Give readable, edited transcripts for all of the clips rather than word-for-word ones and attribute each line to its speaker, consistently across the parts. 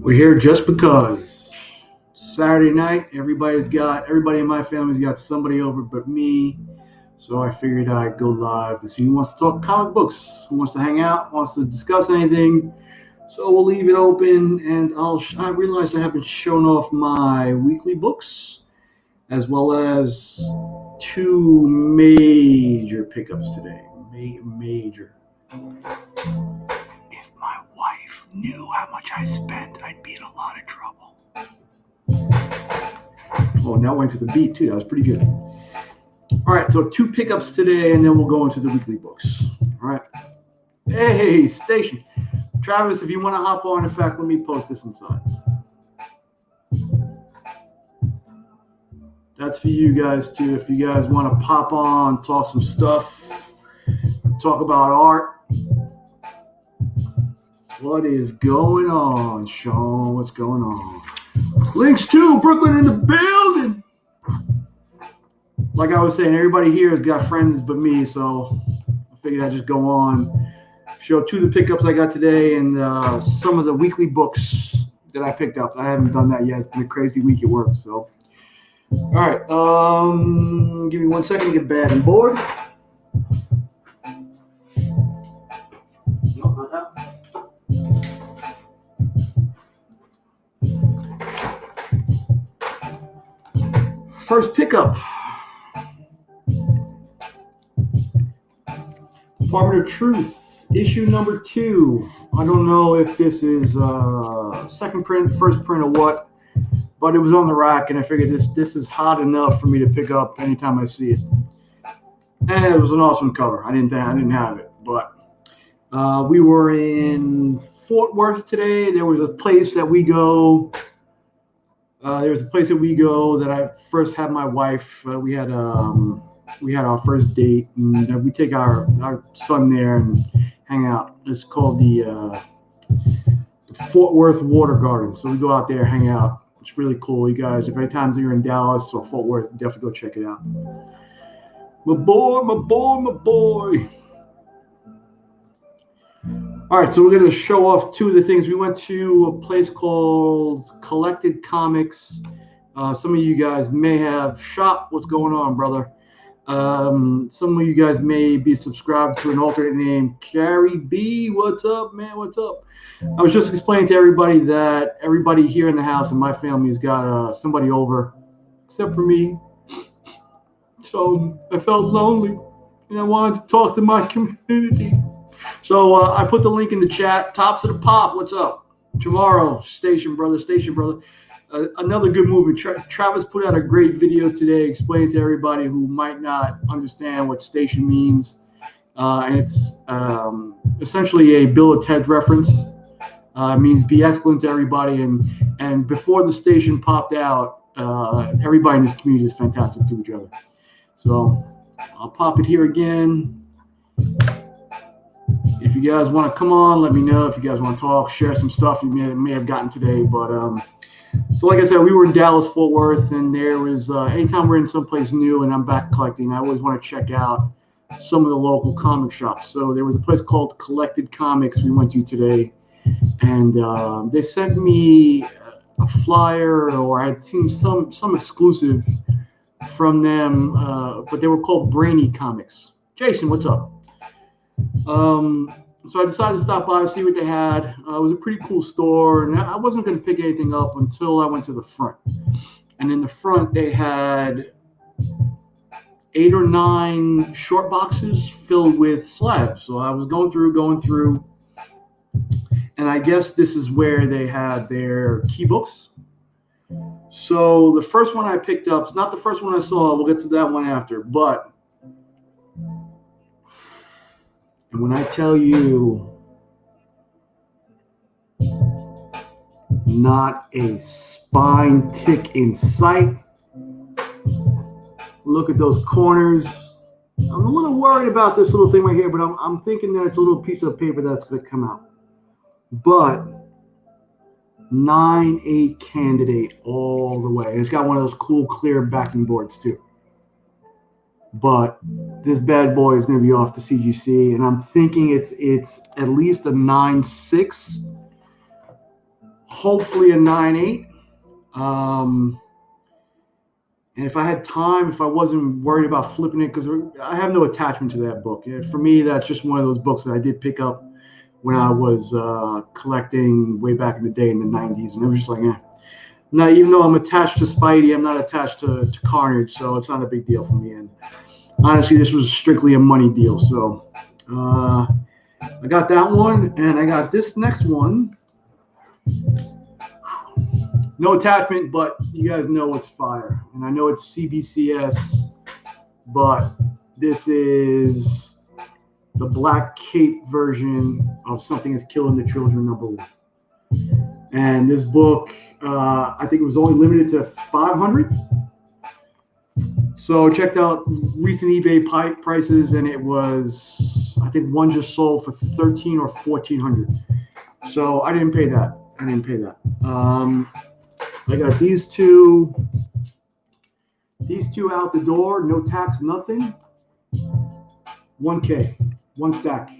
Speaker 1: We're here just because. Saturday night, everybody in my family's got somebody over but me. So I figured I'd go live to see who wants to talk comic books, who wants to hang out, wants to discuss anything. So we'll leave it open, and I realized I haven't shown off my weekly books, as well as two major pickups today. Major. If my wife knew how much I spent, I'd be in a lot of trouble. Oh, now went to the beat too. That was pretty good. All right, so two pickups today, and then we'll go into the weekly books. All right. Hey, station. Travis, if you want to hop on, in fact, let me post this inside. That's for you guys too. If you guys want to pop on, talk some stuff, talk about art. What is going on, Sean? What's going on? Links to Brooklyn in the building. Like I was saying, everybody here has got friends but me, so I figured I'd just go on, show two of the pickups I got today, and some of the weekly books that I picked up. I haven't done that yet. It's been a crazy week at work, so. All right, give me 1 second to get bad and bored. Nope, not that. First pickup. Department of Truth, issue number 2. I don't know if this is second print, first print, or what, but it was on the rack, and I figured this is hot enough for me to pick up anytime I see it. And it was an awesome cover. I didn't have it, but we were in Fort Worth today. There was a place that we go. That I first had my wife. We had our first date, and we take our son there and hang out. It's called the Fort Worth Water Garden. So we go out there, hang out. It's really cool, you guys. If any times you're in Dallas or Fort Worth, definitely go check it out. My boy. All right, so we're going to show off two of the things. We went to a place called Collected Comics. Some of you guys may have shopped. What's going on, brother? Some of you guys may be subscribed to an alternate name, Carrie B. What's up, man? What's up? I was just explaining to everybody that everybody here in the house in my family has got somebody over, except for me. So I felt lonely, and I wanted to talk to my community. So I put the link in the chat. Tops of the Pop, what's up? Tomorrow, Station Brother. Another good movie. Travis put out a great video today explaining to everybody who might not understand what station means. And it's essentially a Bill and Ted reference. It means be excellent to everybody. And before the station popped out, everybody in this community is fantastic to each other. So I'll pop it here again. If you guys want to come on, let me know. If you guys want to talk, share some stuff you may have gotten today. But so like I said, we were in Dallas, Fort Worth, and there was anytime we're in someplace new and I'm back collecting, I always want to check out some of the local comic shops. So there was a place called Collected Comics we went to today, and they sent me a flyer, or I had seen some exclusive from them, but they were called Brainy Comics. Jason, what's up? So I decided to stop by and see what they had. It was a pretty cool store, and I wasn't going to pick anything up until I went to the front. And in the front, they had 8 or 9 short boxes filled with slabs. So I was going through, and I guess this is where they had their key books. So the first one I picked up, it's not the first one I saw. We'll get to that one after, but and when I tell you, not a spine tick in sight. Look at those corners. I'm a little worried about this little thing right here, but I'm thinking that it's a little piece of paper that's going to come out. But 9/8 candidate all the way. It's got one of those cool clear backing boards too. But this bad boy is going to be off to CGC, and I'm thinking it's at least a 9/6. hopefully a 9.8. And if I had time, if I wasn't worried about flipping it, because I have no attachment to that book. For me, that's just one of those books that I did pick up when I was collecting way back in the day in the 90s. And it was just like, Now, even though I'm attached to Spidey, I'm not attached to Carnage, so it's not a big deal for me. And honestly, this was strictly a money deal. So I got that one, and I got this next one. No attachment, but you guys know it's fire. And I know it's CBCS, but this is the Black Cape version of Something is Killing the Children #1. And this book, I think it was only limited to 500. So checked out recent eBay prices, and it was, I think one just sold for 13 or 1400. So I didn't pay that. I got these two out the door, no tax, nothing. 1K, one stack.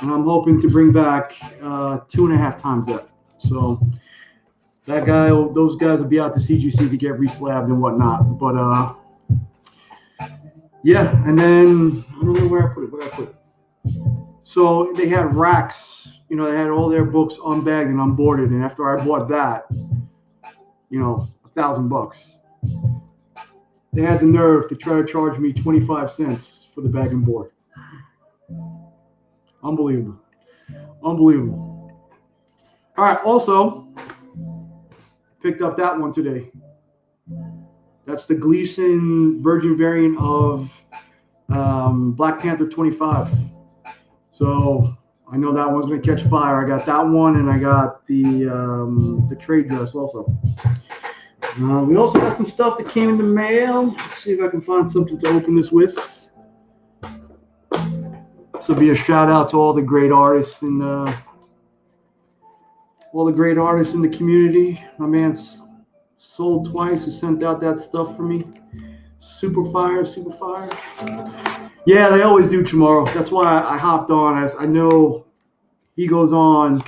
Speaker 1: And I'm hoping to bring back 2.5 times that. So those guys will be out to CGC to get reslabbed and whatnot. But yeah, and then I don't know where I put it. So they had racks, they had all their books unbagged and unboarded. And after I bought that, $1,000. They had the nerve to try to charge me 25 cents for the bag and board. Unbelievable. All right, also picked up that one today. That's the Gleason Virgin variant of Black Panther 25. So I know that one's going to catch fire. I got that one, and I got the trade dress also. We also got some stuff that came in the mail. Let's see if I can find something to open this with. This will be a shout out to all the great artists in the community. My man's Sold Twice, who sent out that stuff for me. Super fire. Yeah, they always do tomorrow. That's why I hopped on. I know he goes on,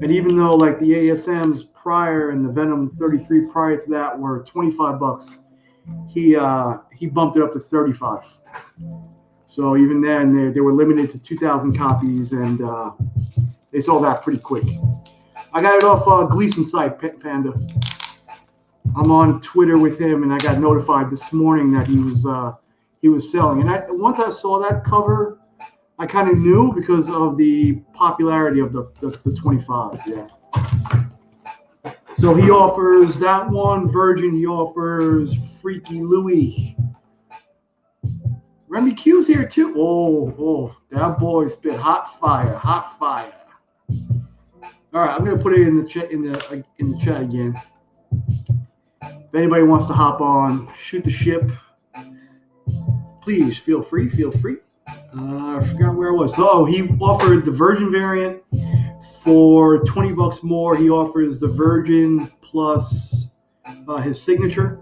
Speaker 1: and even though like the ASMs prior and the Venom 33 prior to that were $25, he bumped it up to 35. So even then, they were limited to 2,000 copies, and they sold out pretty quick. I got it off Gleason site, Panda. I'm on Twitter with him, and I got notified this morning that he was selling. And once I saw that cover, I kind of knew because of the popularity of the 25. Yeah. So he offers that one Virgin. He offers Freaky Louie. Remy Q's here too. Oh, that boy spit hot fire. All right, I'm gonna put it in the chat again. If anybody wants to hop on, shoot the ship, please feel free. I forgot where I was. Oh, he offered the Virgin variant for $20 more. He offers the Virgin plus his signature.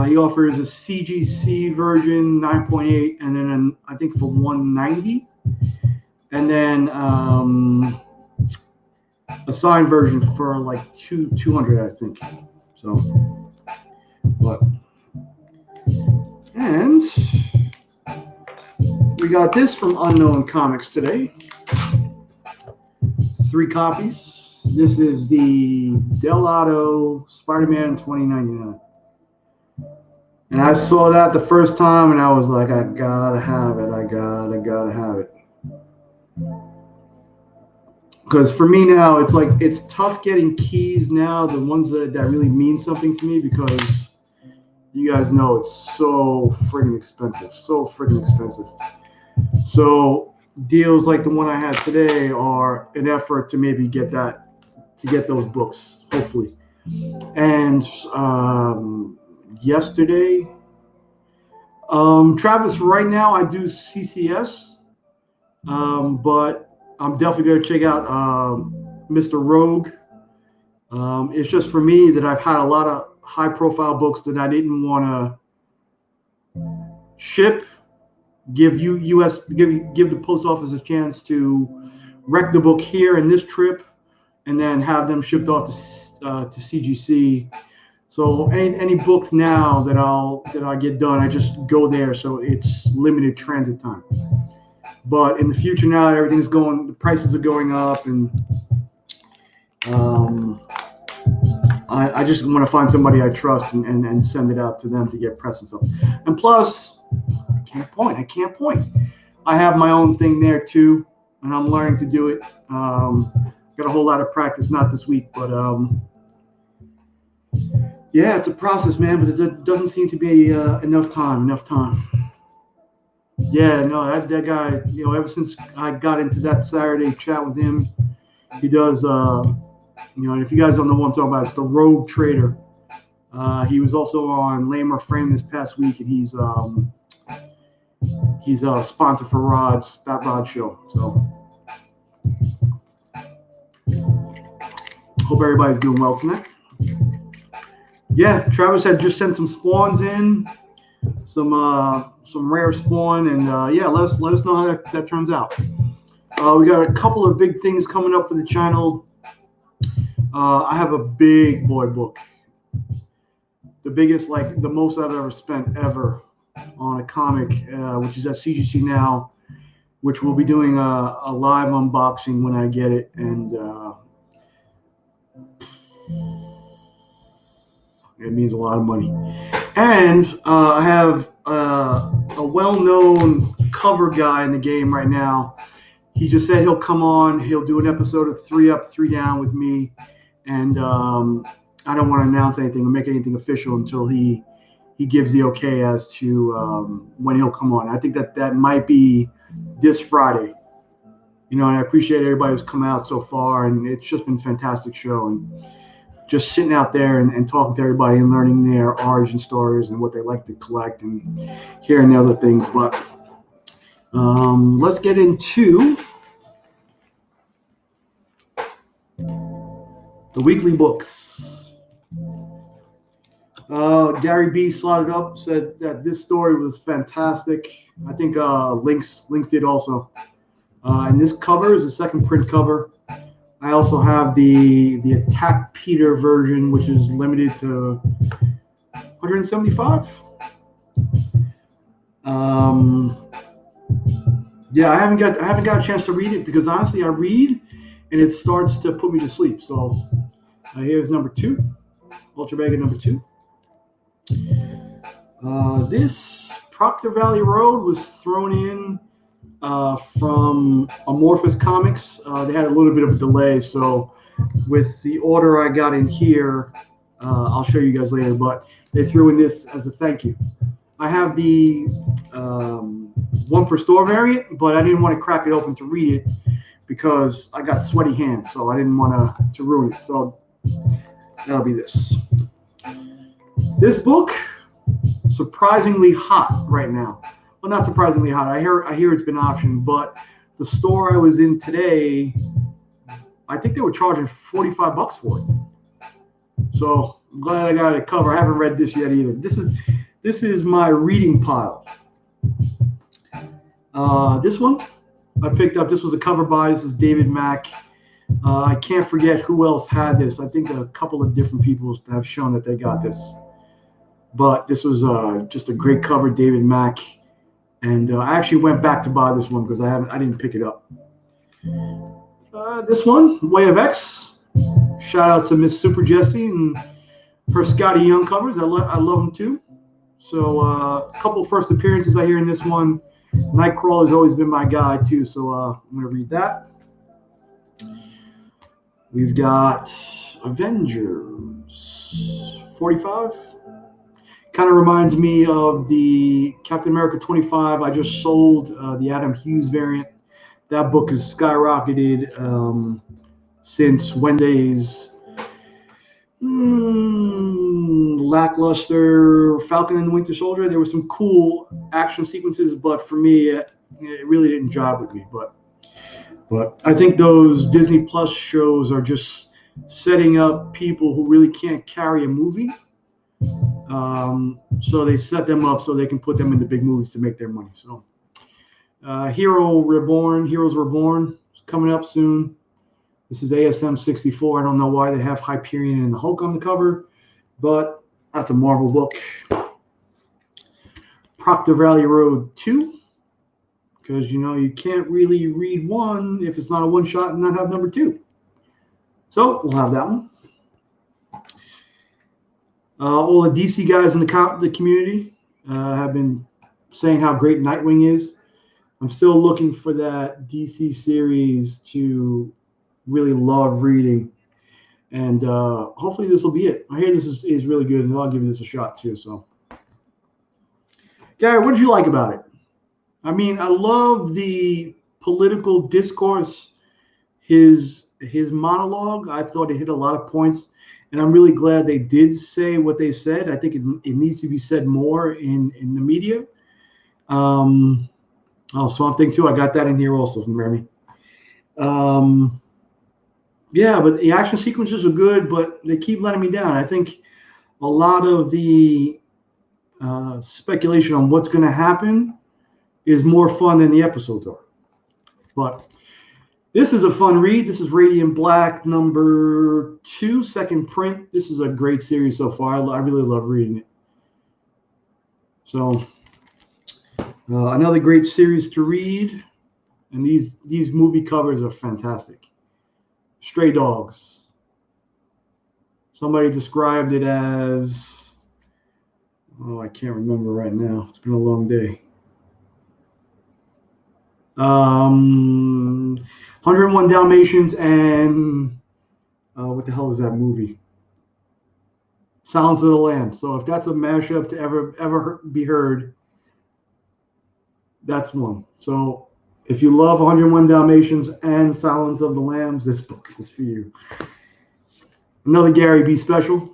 Speaker 1: He offers a CGC Virgin 9.8, and then I think for $190, and then a signed version for like $200, I think. So, and we got this from Unknown Comics today. 3 copies. This is the Del Otto Spider-Man 2099. And I saw that the first time, and I was like, I gotta have it. I gotta have it. Because for me now, it's like it's tough getting keys now, the ones that really mean something to me, because you guys know it's so friggin' expensive. So deals like the one I had today are an effort to maybe get those books, hopefully. And yesterday, Travis, right now I do CCS, but I'm definitely going to check out Mr. Rogue. It's just for me that I've had a lot of high-profile books that I didn't want to ship, give the post office a chance to wreck the book here in this trip, and then have them shipped off to CGC. So any books now that I get done, I just go there. So it's limited transit time. But in the future now, everything's going. The prices are going up, and I just want to find somebody I trust and send it out to them to get pressed and stuff. And plus, I can't point. I have my own thing there too, and I'm learning to do it. Got a whole lot of practice, not this week, but yeah, it's a process, man. But it doesn't seem to be enough time. Yeah, no, that guy, ever since I got into that Saturday chat with him, he does, and if you guys don't know what I'm talking about, it's the Rogue Trader. He was also on Lame or Frame this past week, and he's a sponsor for that Rod show. So hope everybody's doing well tonight. Yeah, Travis had just sent some spawns in, some rare spawn, and yeah, let us know how that turns out. We got a couple of big things coming up for the channel. I have a big boy book, the biggest, like the most I've ever spent ever on a comic, which is at CGC now, which we'll be doing a live unboxing when I get it, and it means a lot of money. And I have a well-known cover guy in the game right now. He just said he'll come on. He'll do an episode of 3 Up, 3 Down with me. And I don't want to announce anything or make anything official until he gives the okay as to when he'll come on. I think that might be this Friday. And I appreciate everybody who's come out so far. And it's just been a fantastic show. And just sitting out there and talking to everybody and learning their origin stories and what they like to collect and hearing the other things. But let's get into the weekly books. Gary B slotted up, said that this story was fantastic. I think Links did also. And this cover is the second print cover. I also have the Attack Peter version, which is limited to 175. Yeah, I haven't got a chance to read it because honestly, I read and it starts to put me to sleep. So here's number 2, Ultra Mega number 2. This Proctor Valley Road was thrown in from Amorphous Comics. They had a little bit of a delay, so with the order I got in here, I'll show you guys later, but they threw in this as a thank you. I have the 1 per store variant, but I didn't want to crack it open to read it because I got sweaty hands, so I didn't want to ruin it. So that'll be this. This book, surprisingly hot right now. Well, not surprisingly hot. I hear it's been optioned, but the store I was in today, I think they were charging $45 for it. So I'm glad I got it covered. I haven't read this yet either. This is my reading pile. This one I picked up. This was a cover by. This is David Mack. I can't forget who else had this. I think a couple of different people have shown that they got this. But this was just a great cover, David Mack. And I actually went back to buy this one because I didn't pick it up. This one, Way of X. Shout out to Miss Super Jessie and her Scotty Young covers. I love them too. So a couple first appearances I hear in this one. Nightcrawler's always been my guy too. So I'm going to read that. We've got Avengers 45. Kind of reminds me of the Captain America 25. I just sold the Adam Hughes variant. That book has skyrocketed since Wednesday's lackluster Falcon and the Winter Soldier. There were some cool action sequences, but for me, it really didn't jive with me. But I think those Disney Plus shows are just setting up people who really can't carry a movie. So they set them up so they can put them in the big movies to make their money. So Heroes Reborn is coming up soon. This is ASM 64. I don't know why they have Hyperion and the Hulk on the cover, but that's a Marvel book. Proctor Valley Road 2, because you can't really read one if it's not a one-shot and not have number 2. So we'll have that one. All the DC guys in the community have been saying how great Nightwing is. I'm still looking for that DC series to really love reading, and hopefully this will be it. I hear this is really good, and I'll give this a shot too. So, Gary, what did you like about it? I mean, I love the political discourse. His monologue, I thought it hit a lot of points, and I'm really glad they did say what they said. I think it needs to be said more in the media. Swamp Thing 2, I got that in here also from Remy. Yeah, but the action sequences are good, but they keep letting me down. I think a lot of the speculation on what's going to happen is more fun than the episodes are. But this is a fun read. This is Radiant Black number 2, second print. This is a great series so far. I really love reading it. So another great series to read, and these movie covers are fantastic. Stray Dogs. Somebody described it as, I can't remember right now. It's been a long day. 101 Dalmatians and what the hell is that movie? Silence of the Lambs. So if that's a mashup to ever be heard, that's one. So if you love 101 Dalmatians and Silence of the Lambs, this book is for you. Another Gary B special.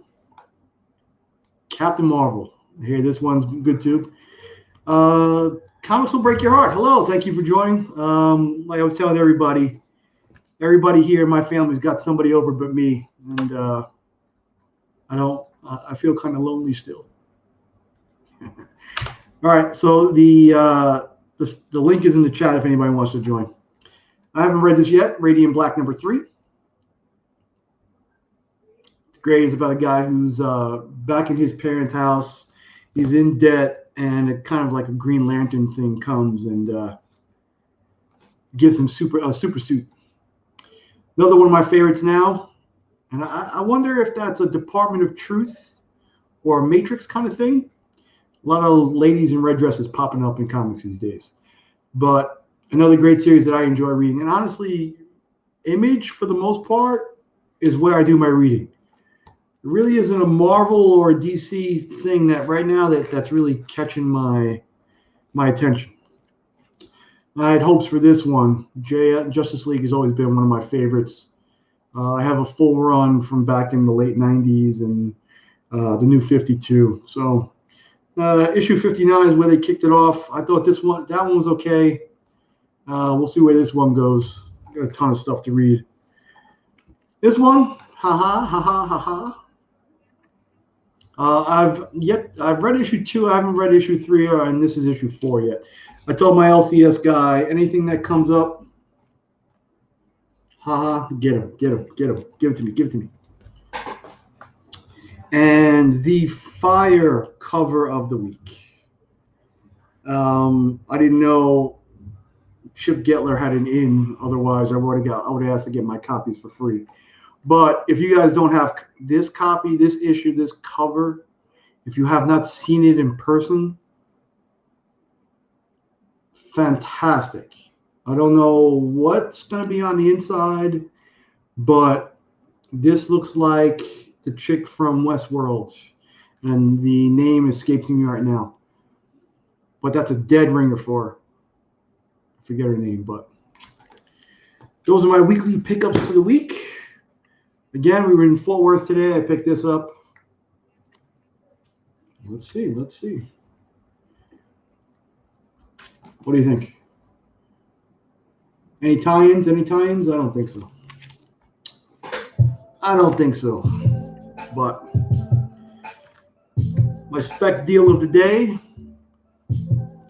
Speaker 1: Captain Marvel. I hear this one's good too. Comics Will Break Your Heart. Hello, thank you for joining. Like I was telling everybody here in my family's got somebody over but me, and I feel kind of lonely still. All right, so the link is in the chat if anybody wants to join. I haven't read this yet. Radiant Black number 3. It's great. It's about a guy who's back in his parents' house. He's in debt, and it kind of like a Green Lantern thing comes and gives him a super suit. Another one of my favorites now, and I wonder if that's a Department of Truth or a Matrix kind of thing. A lot of ladies in red dresses popping up in comics these days. But another great series that I enjoy reading. And honestly, Image, for the most part, is where I do my reading. It really isn't a Marvel or a DC thing that right now that's really catching my attention. I had hopes for this one. Justice League has always been one of my favorites. I have a full run from back in the late 90s and the New 52. So issue 59 is where they kicked it off. I thought that one was okay. We'll see where this one goes. I got a ton of stuff to read. This one, ha. I've read issue 2. I haven't read issue 3, and this is issue 4 yet. I told my LCS guy, anything that comes up, get him, give it to me. And the fire cover of the week. I didn't know Chip Getler had an in. Otherwise, I would have asked to get my copies for free. But if you guys don't have this copy, this issue, this cover, if you have not seen it in person, fantastic. I don't know what's going to be on the inside, but this looks like the chick from Westworld, and the name escapes me right now. But that's a dead ringer for her. I forget her name, but those are my weekly pickups for the week. Again, we were in Fort Worth today. I picked this up. Let's see. What do you think? Any tie-ins? I don't think so. But my spec deal of the day,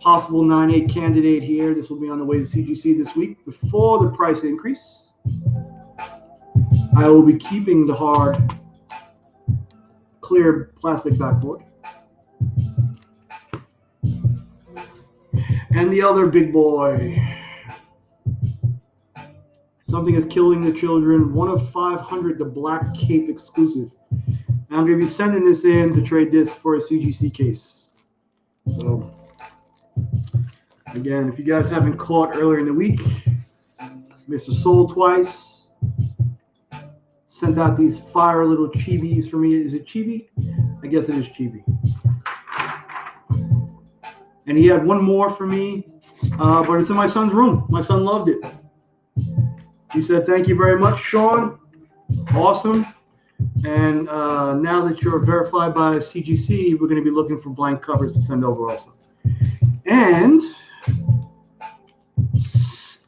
Speaker 1: possible 9/8 candidate here. This will be on the way to CGC this week before the price increase. I will be keeping the hard, clear plastic backboard. And the other big boy. Something is Killing the Children. 1 of 500, the Black Cape exclusive. And I'm going to be sending this in to trade this for a CGC case. So, again, if you guys haven't caught earlier in the week, Mr. Soul twice sent out these fire little chibis for me. Is it chibi? I guess it is chibi. And he had one more for me, but it's in my son's room. My son loved it. He said, "Thank you very much, Sean. Awesome. And now that you're verified by CGC, we're going to be looking for blank covers to send over also." And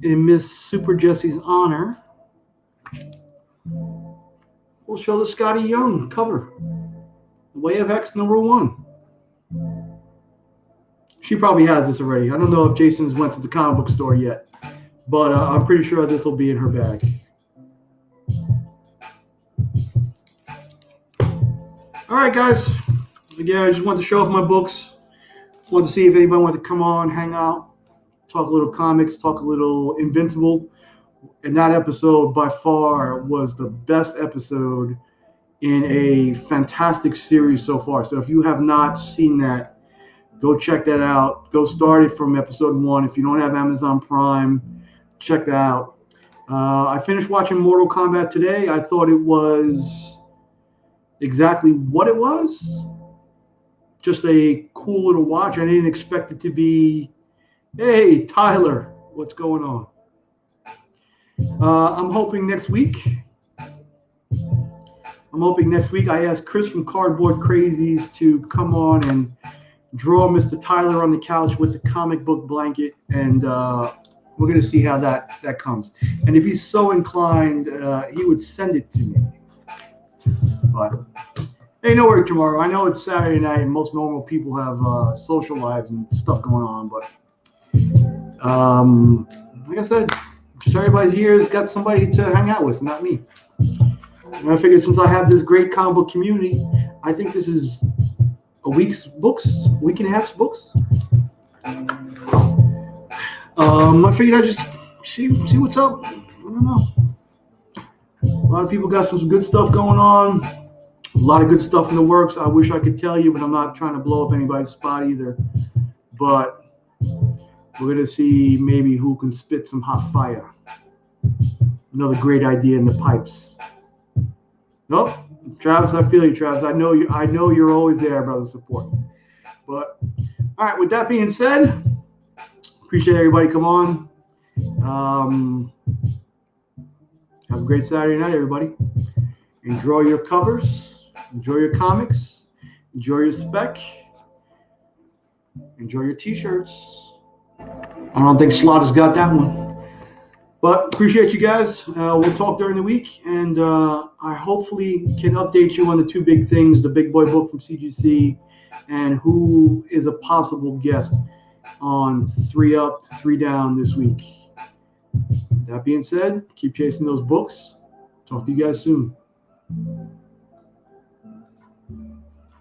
Speaker 1: in Miss Super Jessie's honor, we'll show the Scotty Young cover, Way of X #1. She probably has this already. I don't know if Jason's went to the comic book store yet, but I'm pretty sure this will be in her bag. All right, guys. Again, I just wanted to show off my books. Wanted to see if anybody wanted to come on, hang out, talk a little comics, talk a little Invincible. And that episode, by far, was the best episode in a fantastic series so far. So if you have not seen that, go check that out. Go start it from episode 1. If you don't have Amazon Prime, check that out. I finished watching Mortal Kombat today. I thought it was exactly what it was. Just a cool little watch. I didn't expect it to be, hey, Tyler, what's going on? I'm hoping next week. I asked Chris from Cardboard Crazies to come on and draw Mr. Tyler on the couch with the comic book blanket, and we're going to see how that comes. And if he's so inclined, he would send it to me. But hey, no worry tomorrow. I know it's Saturday night, and most normal people have social lives and stuff going on. But like I said, just everybody here has got somebody to hang out with, not me. And I figured since I have this great comic book community, I think this is a week's books, week and a half's books. I figured I'd just see what's up. I don't know. A lot of people got some good stuff going on. A lot of good stuff in the works. I wish I could tell you, but I'm not trying to blow up anybody's spot either. But we're going to see maybe who can spit some hot fire. Another great idea in the pipes. Nope. Travis, I feel you, Travis. I know you're always there, brother, support. But all right, with that being said, appreciate everybody come on. Have a great Saturday night, everybody. Enjoy your covers, enjoy your comics, enjoy your spec, enjoy your t-shirts. I don't think Slot has got that one. But appreciate you guys. We'll talk during the week, and I hopefully can update you on the 2 big things, the Big Boy book from CGC and who is a possible guest on 3 Up, 3 Down this week. That being said, keep chasing those books. Talk to you guys soon.